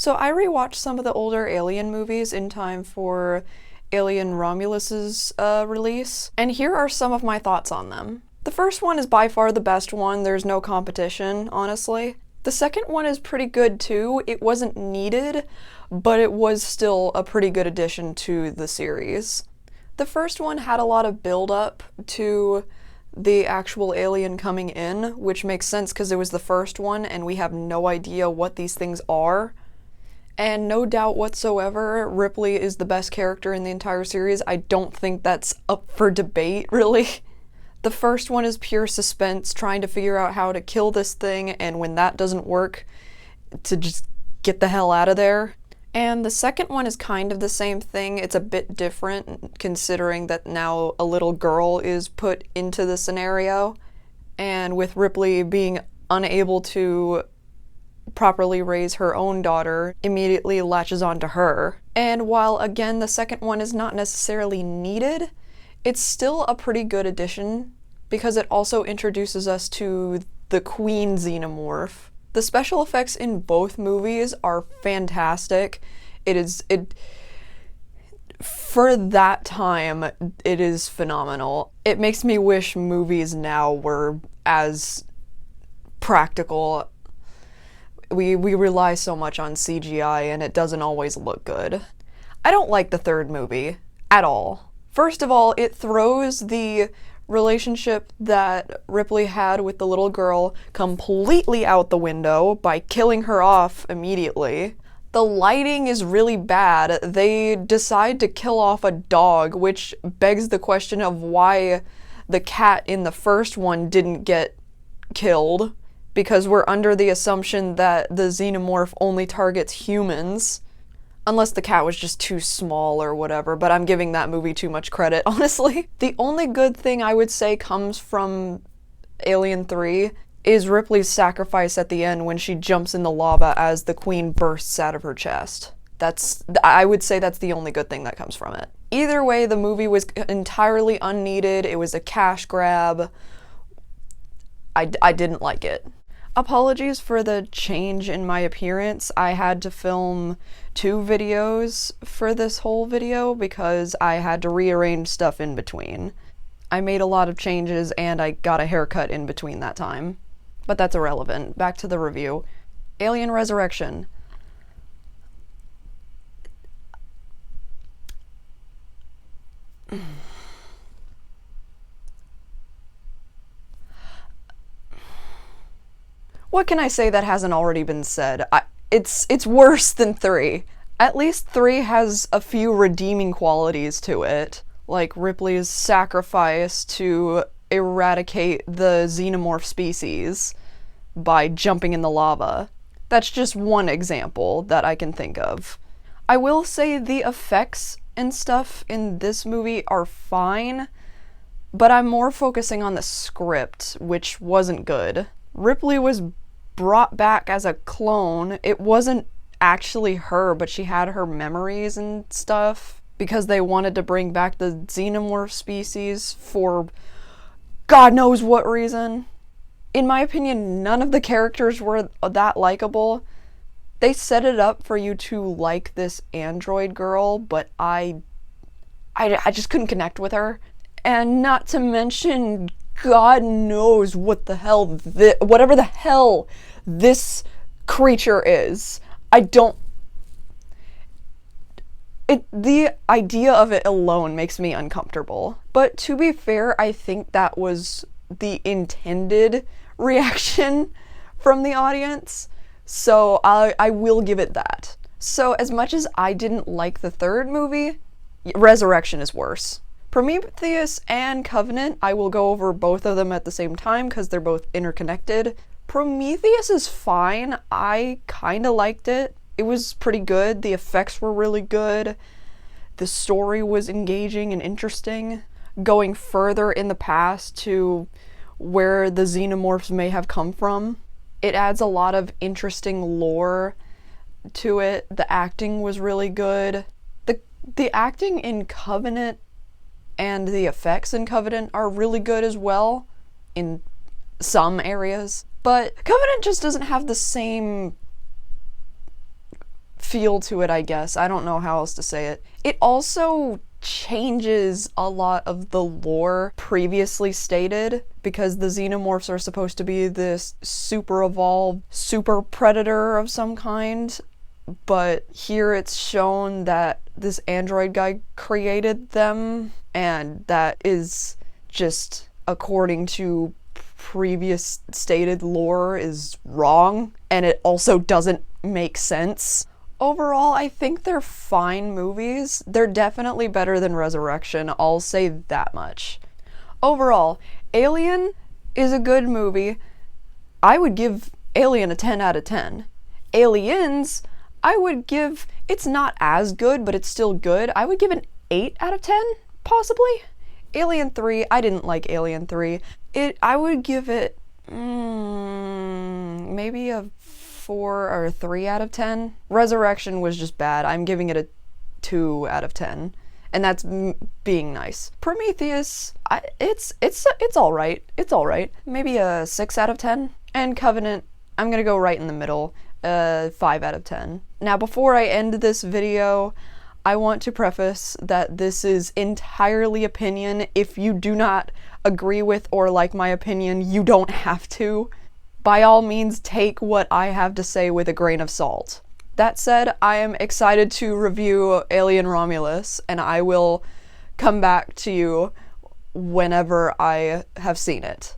So I rewatched some of the older Alien movies in time for Alien Romulus's release, and here are some of my thoughts on them. The first one is by far the best one, there's no competition, honestly. The second one is pretty good too. It wasn't needed, but it was still a pretty good addition to the series. The first one had a lot of build up to the actual alien coming in, which makes sense because it was the first one and we have no idea what these things are. And no doubt whatsoever, Ripley is the best character in the entire series. I don't think that's up for debate, really. The first one is pure suspense, trying to figure out how to kill this thing, and when that doesn't work, to just get the hell out of there. And the second one is kind of the same thing. It's a bit different, considering that now a little girl is put into the scenario, and with Ripley being unable to properly raise her own daughter, immediately latches onto her. And while again the second one is not necessarily needed, it's still a pretty good addition because it also introduces us to the Queen Xenomorph. The special effects in both movies are fantastic. For that time, it is phenomenal. It makes me wish movies now were as practical. We rely so much on CGI and it doesn't always look good. I don't like the third movie at all. First of all, it throws the relationship that Ripley had with the little girl completely out the window by killing her off immediately. The lighting is really bad. They decide to kill off a dog, which begs the question of why the cat in the first one didn't get killed, because we're under the assumption that the xenomorph only targets humans. Unless the cat was just too small or whatever, but I'm giving that movie too much credit, honestly. The only good thing I would say comes from Alien 3 is Ripley's sacrifice at the end when she jumps in the lava as the queen bursts out of her chest. I would say that's the only good thing that comes from it. Either way, the movie was entirely unneeded. It was a cash grab. I didn't like it. Apologies for the change in my appearance. I had to film 2 videos for this whole video because I had to rearrange stuff in between. I made a lot of changes and I got a haircut in between that time. But that's irrelevant. Back to the review. Alien Resurrection. What can I say that hasn't already been said? It's worse than 3. At least 3 has a few redeeming qualities to it, like Ripley's sacrifice to eradicate the xenomorph species by jumping in the lava. That's just one example that I can think of. I will say the effects and stuff in this movie are fine, but I'm more focusing on the script, which wasn't good. Ripley was brought back as a clone. It wasn't actually her, but she had her memories and stuff because they wanted to bring back the xenomorph species for God knows what reason. In my opinion, none of the characters were that likable. They set it up for you to like this android girl, but I just couldn't connect with her. And not to mention, God knows what the hell, whatever the hell this creature is. The idea of it alone makes me uncomfortable. But to be fair, I think that was the intended reaction from the audience. So I will give it that. So as much as I didn't like the third movie, Resurrection is worse. Prometheus and Covenant, I will go over both of them at the same time because they're both interconnected. Prometheus is fine. I kind of liked it. It was pretty good. The effects were really good. The story was engaging and interesting. Going further in the past to where the xenomorphs may have come from, it adds a lot of interesting lore to it. The acting was really good. The acting in Covenant and the effects in Covenant are really good as well, in some areas. But Covenant just doesn't have the same feel to it, I guess. I don't know how else to say it. It also changes a lot of the lore previously stated, because the xenomorphs are supposed to be this super evolved super predator of some kind, but here it's shown that this android guy created them, and that is just, according to previous stated lore, is wrong, and it also doesn't make sense. Overall, I think they're fine movies. They're definitely better than Resurrection, I'll say that much. Overall, Alien is a good movie. I would give Alien a 10 out of 10. Aliens, I would give, it's not as good, but it's still good. I would give an 8 out of 10, possibly. Alien 3, I didn't like Alien 3. I would give it maybe a 4 or 3 out of 10. Resurrection was just bad. I'm giving it a 2 out of 10. And that's being nice. Prometheus, it's all right. It's all right. Maybe a 6 out of 10. And Covenant, I'm gonna go right in the middle. 5 out of 10. Now, before I end this video, I want to preface that this is entirely opinion. If you do not agree with or like my opinion, you don't have to. By all means, take what I have to say with a grain of salt. That said, I am excited to review Alien Romulus, and I will come back to you whenever I have seen it.